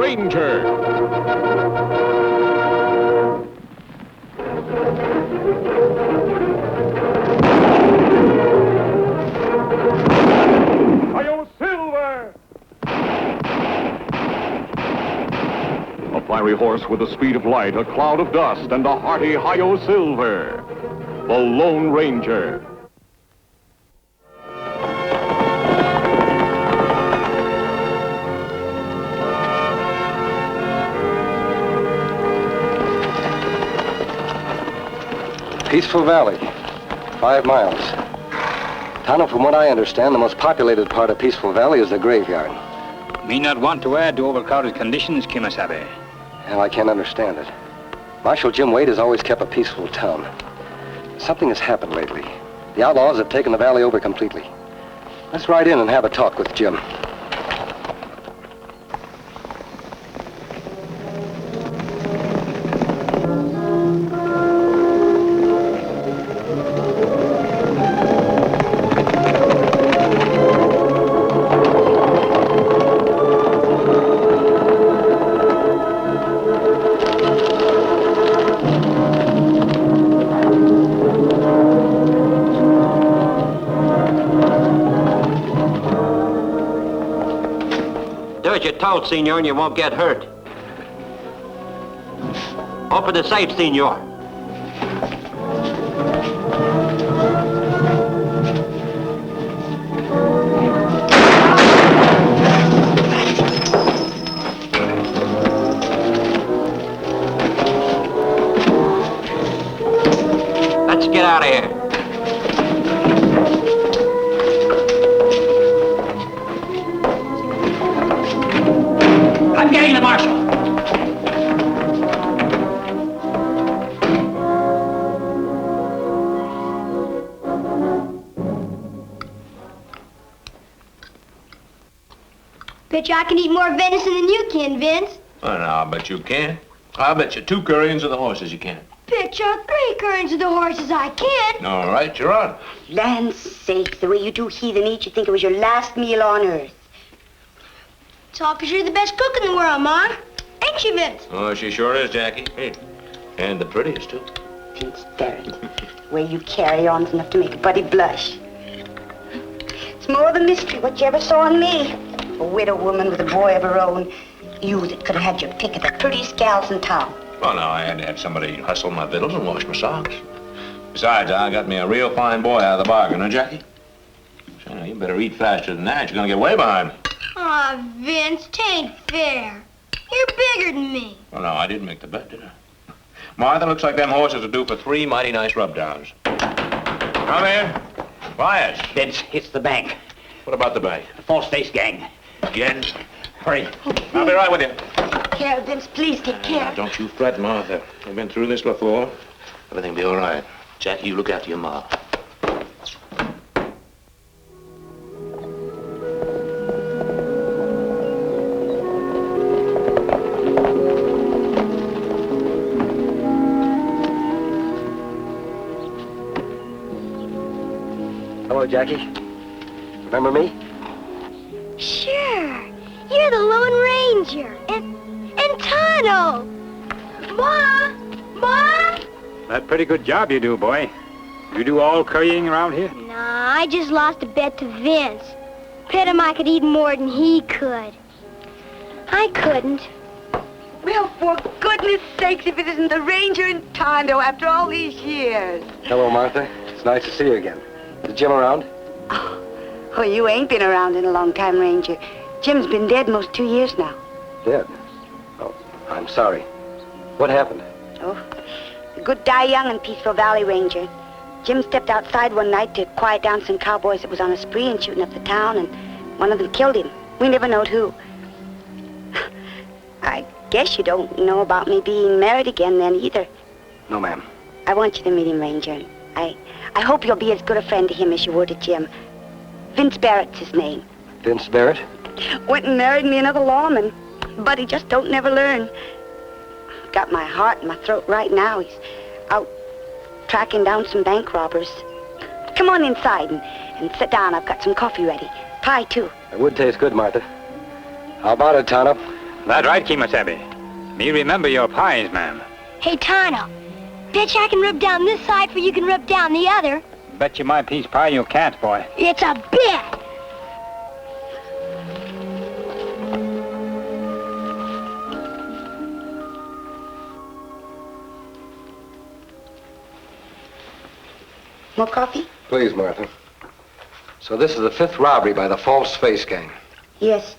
Ranger. A fiery horse with the speed of light, a cloud of dust, and a hearty Hi-Yo Silver. The Lone Ranger. Peaceful Valley, 5 miles. Tonto, from what I understand, the most populated part of Peaceful Valley is the graveyard. Me not want to add to overcrowded conditions, Kimasabe. Hell, I can't understand it. Marshal Jim Wade has always kept a peaceful town. Something has happened lately. The outlaws have taken the valley over completely. Let's ride in and have a talk with Jim. Told, senor, and you won't get hurt. Open the safe, senor. Let's get out of here. I'm getting the marshal. Bet you I can eat more venison than you can, Vince. Well, now, I bet you can. I'll bet you 2 curryings of the horses you can. Bet you 3 currents of the horses I can. All right, you're on. Land's sake, the way you do heathen eat, you'd think it was your last meal on earth. It's all 'cause you're the best cook in the world, Ma. Ain't she, Vince? Oh, she sure is, Jackie. Hey, and the prettiest, too. Vince Barrett, the way you carry on's enough to make a buddy blush. It's more of a mystery what you ever saw in me. A widow woman with a boy of her own. You that could have had your pick of the prettiest gals in town. Well, now, I had to have somebody hustle my victuals and wash my socks. Besides, I got me a real fine boy out of the bargain, huh, Jackie? So, now, you better eat faster than that. You're gonna get way behind me. Aw, Vince, 'tain't fair. You're bigger than me. Well, no, I didn't make the bet, did I? Martha, looks like them horses will do for 3 mighty nice rub-downs. Come in. Quiet. Vince, it's the bank. What about the bank? The false face gang. Again? Hurry. I'll be right with you. Take care, Vince. Please take care. Now, don't you fret, Martha. We've been through this before. Everything'll be all right. Jackie, you look after your ma. Hello, Jackie. Remember me? Sure. You're the Lone Ranger. And Tonto. Ma! Ma! That pretty good job you do, boy. You do all currying around here? Nah, I just lost a bet to Vince. Bet him I could eat more than he could. I couldn't. Well, for goodness sakes, if it isn't the Ranger and Tonto after all these years. Hello, Martha. It's nice to see you again. Is Jim around? Oh, you ain't been around in a long time, Ranger. Jim's been dead most 2 years now. Dead? Oh, I'm sorry. What happened? Oh, the good die young in Peaceful Valley, Ranger. Jim stepped outside one night to quiet down some cowboys that was on a spree and shooting up the town, and one of them killed him. We never knowed who. I guess you don't know about me being married again then either. No, ma'am. I want you to meet him, Ranger. I hope you'll be as good a friend to him as you were to Jim. Vince Barrett's his name. Vince Barrett? Went and married me another lawman. But he just don't never learn. Got my heart in my throat right now. He's out tracking down some bank robbers. Come on inside and sit down. I've got some coffee ready. Pie, too. It would taste good, Martha. How about it, Tonto? That right, Kimasabi. Me remember your pies, ma'am. Hey, Tarno, bet you I can rub down this side for you can rub down the other. Bet you my peace pie you can't, boy. It's a bet. More coffee? Please, Martha. So this is the 5th robbery by the False Face Gang. Yes.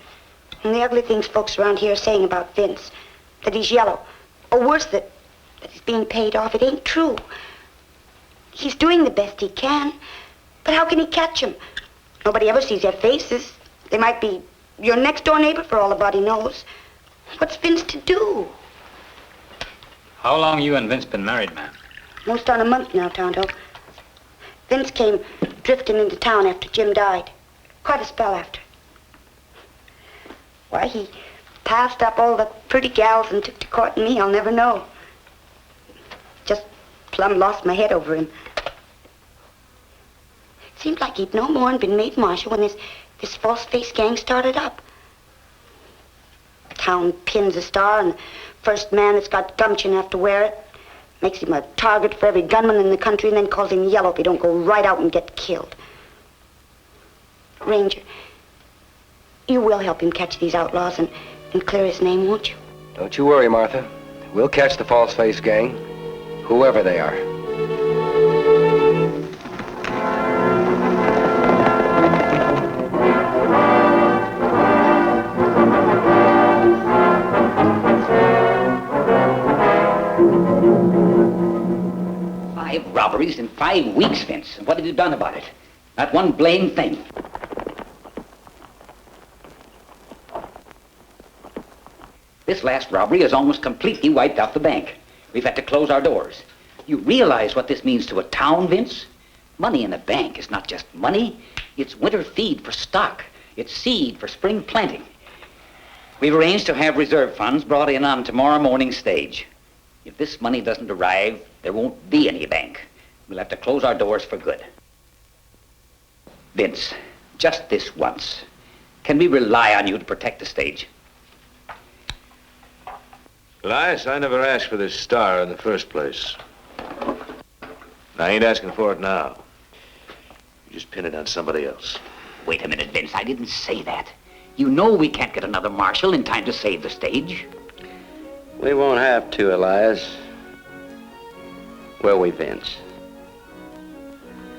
And the ugly things folks around here are saying about Vince, that he's yellow. Or worse, that he's being paid off. It ain't true. He's doing the best he can. But how can he catch them? Nobody ever sees their faces. They might be your next-door neighbor for all a body knows. What's Vince to do? How long you and Vince been married, ma'am? Most on a month now, Tonto. Vince came drifting into town after Jim died. Quite a spell after. Why, he passed up all the pretty gals and took to courting me, I'll never know. Just plumb lost my head over him. Seemed like he'd no more'n been made marshal when this false face gang started up. Town pins a star, and the first man that's got gumption enough to wear it makes him a target for every gunman in the country and then calls him yellow if he don't go right out and get killed. Ranger, you will help him catch these outlaws and clear his name, won't you? Don't you worry, Martha. We'll catch the False Face Gang, whoever they are. Robberies in 5 weeks, Vince. And what have you done about it? Not one blame thing. This last robbery has almost completely wiped out the bank. We've had to close our doors. You realize what this means to a town, Vince? Money in a bank is not just money. It's winter feed for stock. It's seed for spring planting. We've arranged to have reserve funds brought in on tomorrow morning's stage. If this money doesn't arrive, there won't be any bank. We'll have to close our doors for good. Vince, just this once, can we rely on you to protect the stage? Elias, I never asked for this star in the first place. I ain't asking for it now. You just pin it on somebody else. Wait a minute, Vince. I didn't say that. You know we can't get another marshal in time to save the stage. We won't have to, Elias. Will we, Vince?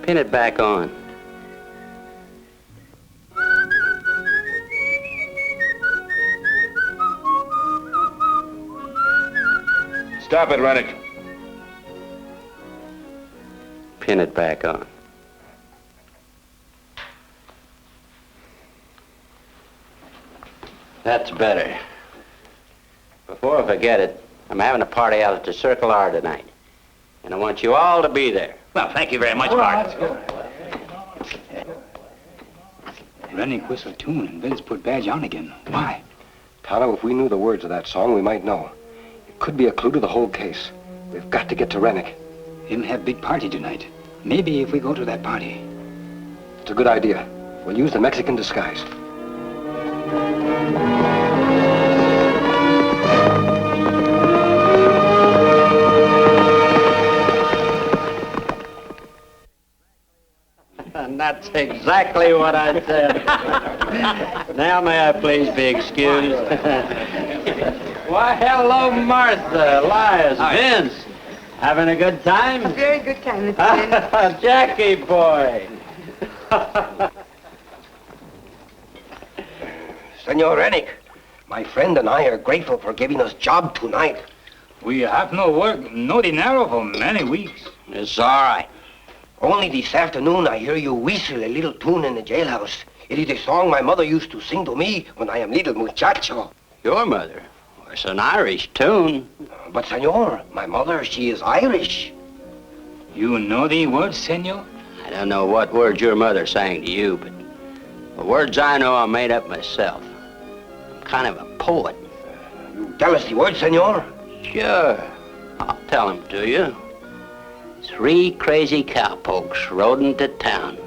Pin it back on. Stop it, Rennick. Pin it back on. That's better. Before I forget it, I'm having a party out at the Circle R tonight. And I want you all to be there. Well, thank you very much, Bart. Rennick whistled tune and Vince put badge on again. Why? Tonto, if we knew the words of that song, we might know. It could be a clue to the whole case. We've got to get to Rennick. Him have big party tonight. Maybe if we go to that party. It's a good idea. We'll use the Mexican disguise. That's exactly what I said. Now may I please be excused? Why, hello, Martha, Elias, Vince. Having a good time? A very good time, Mr. Vince. Jackie boy. Senor Rennick, my friend and I are grateful for giving us job tonight. We have no work, no dinero for many weeks. It's all right. Only this afternoon I hear you whistle a little tune in the jailhouse. It is a song my mother used to sing to me when I am little muchacho. Your mother? It's an Irish tune. But, senor, my mother, she is Irish. You know the words, senor? I don't know what words your mother sang to you, but the words I know I made up myself. I'm kind of a poet. You tell us the words, senor? Sure. I'll tell them to you. 3 crazy cowpokes rode into town,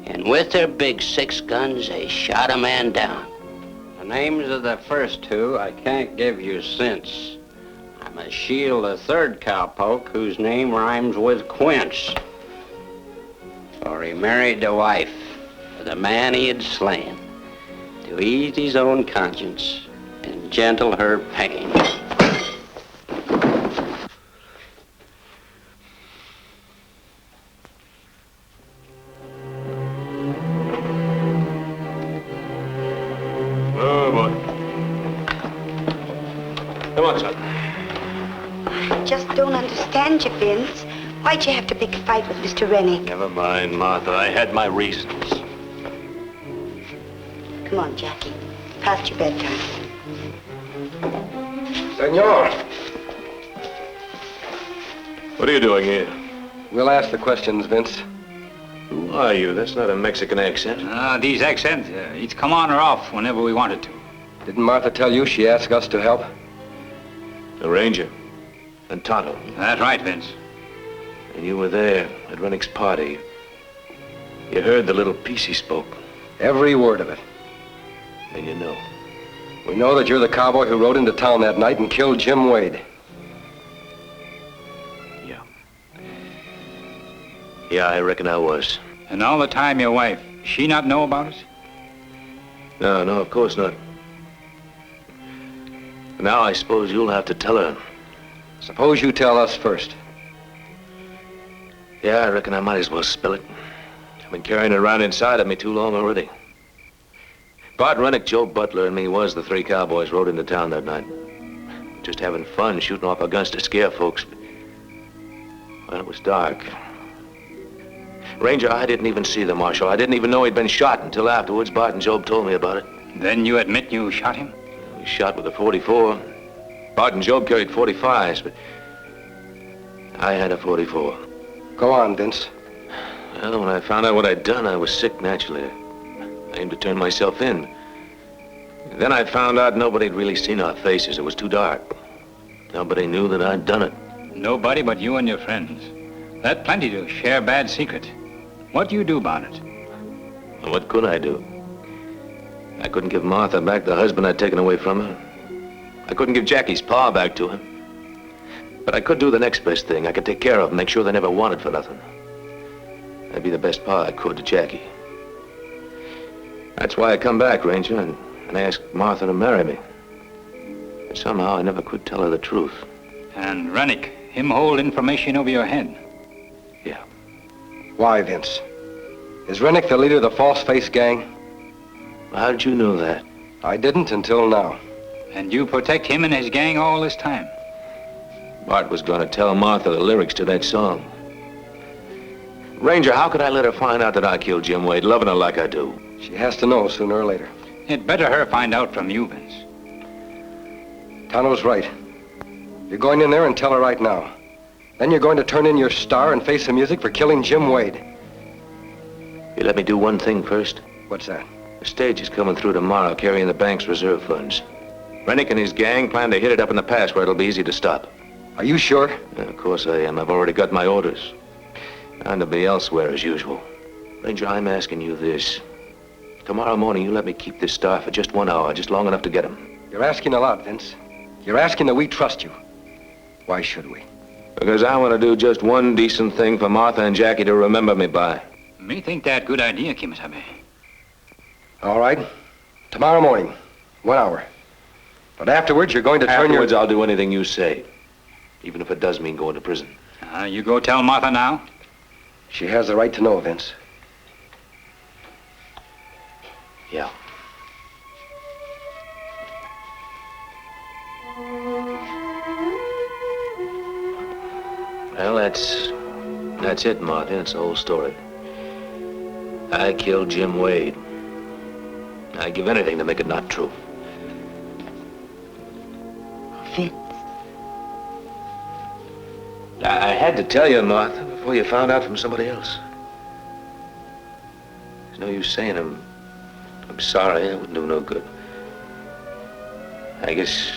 and with their big 6 guns, they shot a man down. The names of the first two I can't give you since. I'm a Shield, the third cowpoke, whose name rhymes with Quince. For he married a wife for the man he had slain, to ease his own conscience and gentle her pain. Oh, boy. Come on, son. I just don't understand you, Vince. Why'd you have to pick a fight with Mr. Rennick? Never mind, Martha. I had my reasons. Come on, Jackie. Past your bedtime. Senor, What are you doing here? we'll ask the questions, Vince. Who are you? That's not a Mexican accent. These accents, it's come on or off whenever we wanted to. Didn't Martha tell you she asked us to help? The Ranger. And Tonto. That's right, Vince. And you were there at Rennick's party. You heard the little piece he spoke. Every word of it. And you know. We know that you're the cowboy who rode into town that night and killed Jim Wade. Yeah. Yeah, I reckon I was. And all the time your wife, she not know about it? No, of course not. Now I suppose you'll have to tell her. Suppose you tell us first. Yeah, I reckon I might as well spill it. I've been carrying it around inside of me too long already. Bart Rennick, Joe Butler, and me was the three cowboys rode into town that night. Just having fun, shooting off our guns to scare folks. Well, it was dark. Ranger, I didn't even see the marshal. I didn't even know he'd been shot until afterwards. Bart and Job told me about it. Then you admit you shot him? He shot with a .44. Bart and Job carried .45s, but I had a .44. Go on, Vince. Well, when I found out what I'd done, I was sick naturally. I aimed to turn myself in. Then I found out nobody'd really seen our faces. It was too dark. Nobody knew that I'd done it. Nobody but you and your friends. That plenty to share bad secret. What do you do about it? Well, what could I do? I couldn't give Martha back the husband I'd taken away from her. I couldn't give Jackie's pa back to him. But I could do the next best thing. I could take care of them, make sure they never wanted for nothing. I'd be the best pa I could to Jackie. That's why I come back, Ranger, and asked Martha to marry me. But somehow I never could tell her the truth. And Rennick, him hold information over your head. Yeah. Why, Vince? Is Rennick the leader of the False Face gang? How did you know that? I didn't until now. And you protect him and his gang all this time? Bart was going to tell Martha the lyrics to that song. Ranger, how could I let her find out that I killed Jim Wade, loving her like I do? She has to know sooner or later. It better her find out from you, Vince. Tano's right. You're going in there and tell her right now. Then you're going to turn in your star and face the music for killing Jim Wade. You let me do one thing first? What's that? The stage is coming through tomorrow, carrying the bank's reserve funds. Rennick and his gang plan to hit it up in the pass where it'll be easy to stop. Are you sure? Yeah, of course I am. I've already got my orders. And to be elsewhere as usual. Ranger, I'm asking you this. Tomorrow morning, you let me keep this star for just 1 hour, just long enough to get him. You're asking a lot, Vince. You're asking that we trust you. Why should we? Because I want to do just one decent thing for Martha and Jackie to remember me by. Me think that good idea, Kimasabe. All right. Tomorrow morning, 1 hour. But afterwards, you're going to turn Afterwards, I'll do anything you say. Even if it does mean going to prison. You go tell Martha now? She has the right to know, Vince. Yeah. Well, that's it, Martha. That's the whole story. I killed Jim Wade. I'd give anything to make it not true. Vince. I had to tell you, Martha, before you found out from somebody else. There's no use saying I'm sorry. It wouldn't do no good. I guess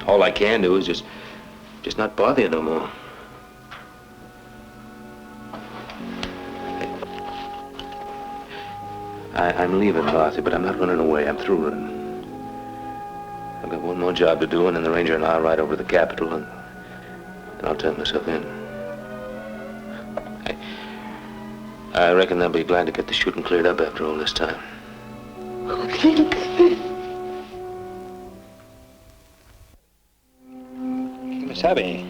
all I can do is just not bother you no more. I'm leaving, Martha, but I'm not running away. I'm through running. one more job to do, and then the ranger and I'll ride over to the capital, and I'll turn myself in. I reckon they'll be glad to get the shooting cleared up after all this time. Miss Abby,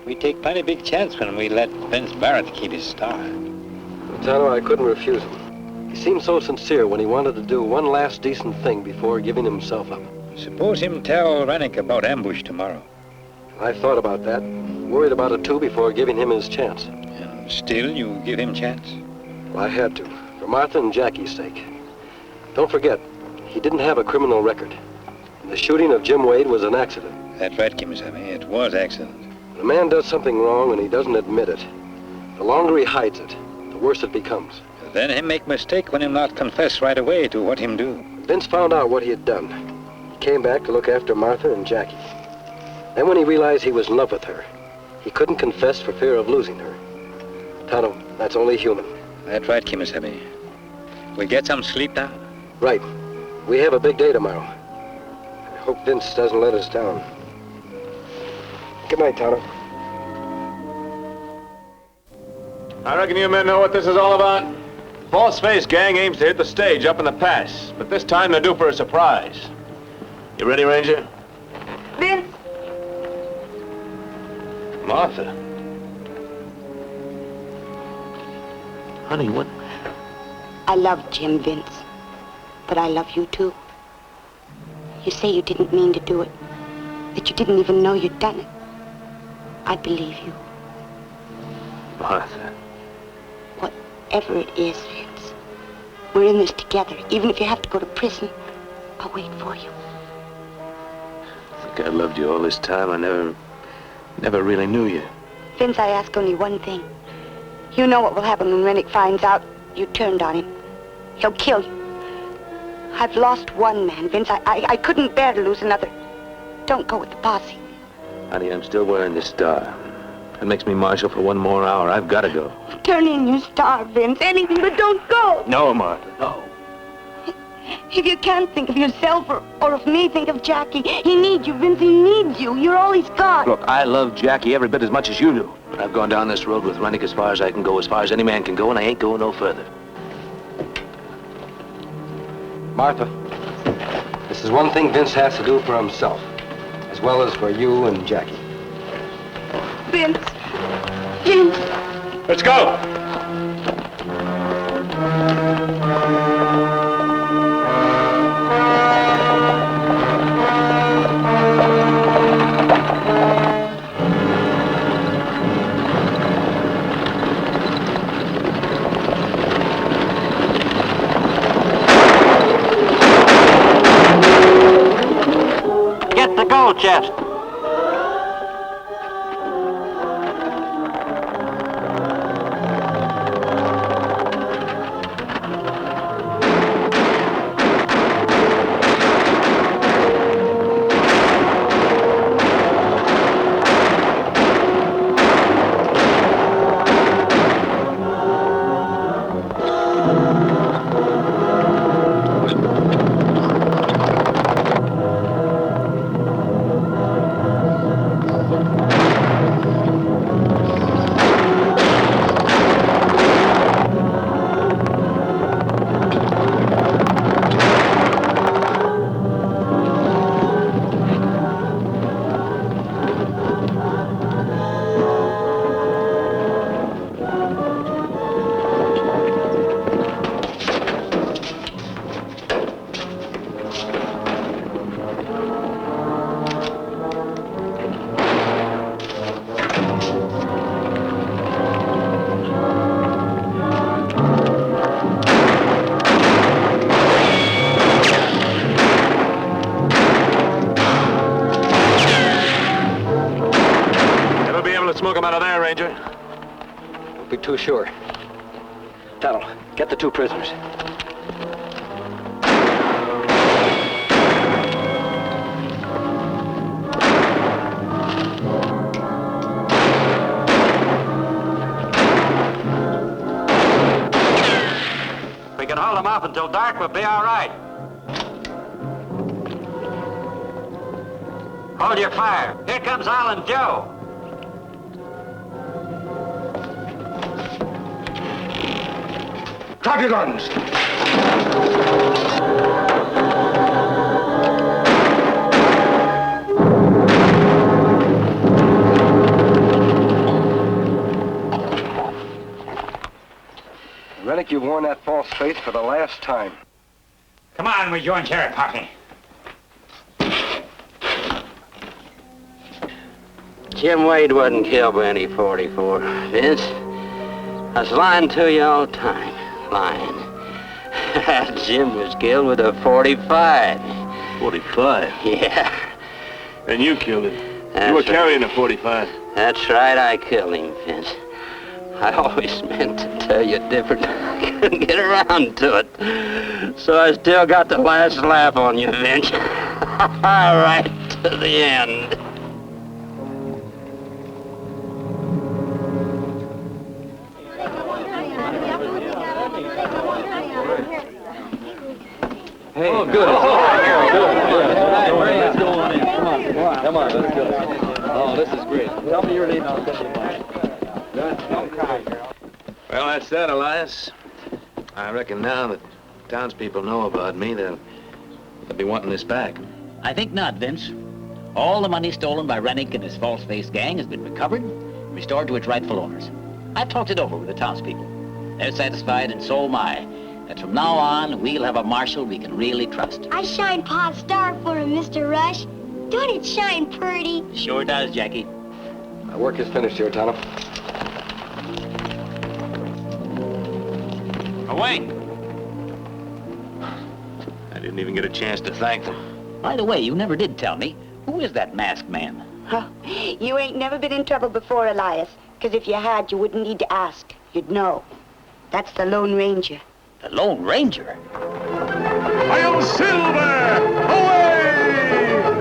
we take plenty big chance when we let Vince Barrett keep his star. Tonto, I couldn't refuse him. He seemed so sincere when he wanted to do one last decent thing before giving himself up. Suppose him tell Rennick about ambush tomorrow. I thought about that. Worried about it, too, before giving him his chance. And still you give him chance? Well, I had to, for Martha and Jackie's sake. Don't forget, he didn't have a criminal record. The shooting of Jim Wade was an accident. That's right, Kimasabi. It was accident. When a man does something wrong and he doesn't admit it, the longer he hides it, the worse it becomes. Then him make mistake when him not confess right away to what him do. Vince found out what he had done. He came back to look after Martha and Jackie. Then when he realized he was in love with her, he couldn't confess for fear of losing her. Tonto, that's only human. That's right, Kimasabi. We get some sleep now? Right. We have a big day tomorrow. I hope Vince doesn't let us down. Good night, Tonto. I reckon you men know what this is all about. False-faced gang aims to hit the stage up in the pass, but this time they're due for a surprise. You ready, Ranger? Vince! Martha. Honey, what? I love Jim, Vince. But I love you, too. You say you didn't mean to do it. That you didn't even know you'd done it. I believe you. Martha. Whatever it is, Vince. We're in this together. Even if you have to go to prison, I'll wait for you. I think I loved you all this time. I never really knew you. Vince, I ask only one thing. You know what will happen when Rennick finds out you turned on him. He'll kill you. I've lost one man, Vince. I couldn't bear to lose another. Don't go with the posse. Honey, I'm still wearing this star. It makes me marshal for one more hour. I've got to go. Turn in your star, Vince. Anything, but don't go. No, Martha, no. If you can't think of yourself or of me, think of Jackie. He needs you, Vince. He needs you. You're all he's got. Look, I love Jackie every bit as much as you do. But I've gone down this road with Rennick as far as I can go, as far as any man can go, and I ain't going no further. Martha, this is one thing Vince has to do for himself, as well as for you and Jackie. Vince. Vince. Let's go! Get the gold chest. Smoke him out of there, Ranger. Don't be too sure. Tonto, get the two prisoners. We can hold them off until dark. We'll be all right. Hold your fire. Here comes Island Joe. Drop your guns! Rennick, you've worn that false face for the last time. Come on, we join Sheriff Party. Jim Wade wasn't killed by any 44, Vince. I was lying to you all the time. Lying. Jim was killed with a 45. 45? Yeah. And you killed him. That's You were right. carrying a 45. That's right, I killed him, Vince. I always meant to tell you different. I couldn't get around to it. So I still got the last laugh on you, Vince. Right to the end. Hey, Oh, good. Let's go on in. Come on, let's go. Oh, this is great. Tell me your name, I'll tell you mine. Well, that's that, Elias. I reckon now that townspeople know about me, they'll be wanting this back. I think not, Vince. All the money stolen by Rennick and his false-faced gang has been recovered and restored to its rightful owners. I've talked it over with the townspeople. They're satisfied, and so am I, that from now on, we'll have a marshal we can really trust. I shine Pa's star for him, Mr. Rush. Don't it shine pretty? Sure does, Jackie. My work is finished here, Tonto. Away. I didn't even get a chance to thank them. By the way, you never did tell me, who is that masked man? Huh. You ain't never been in trouble before, Elias. Because if you had, you wouldn't need to ask. You'd know. That's the Lone Ranger. The Lone Ranger? Hail Silver! Away!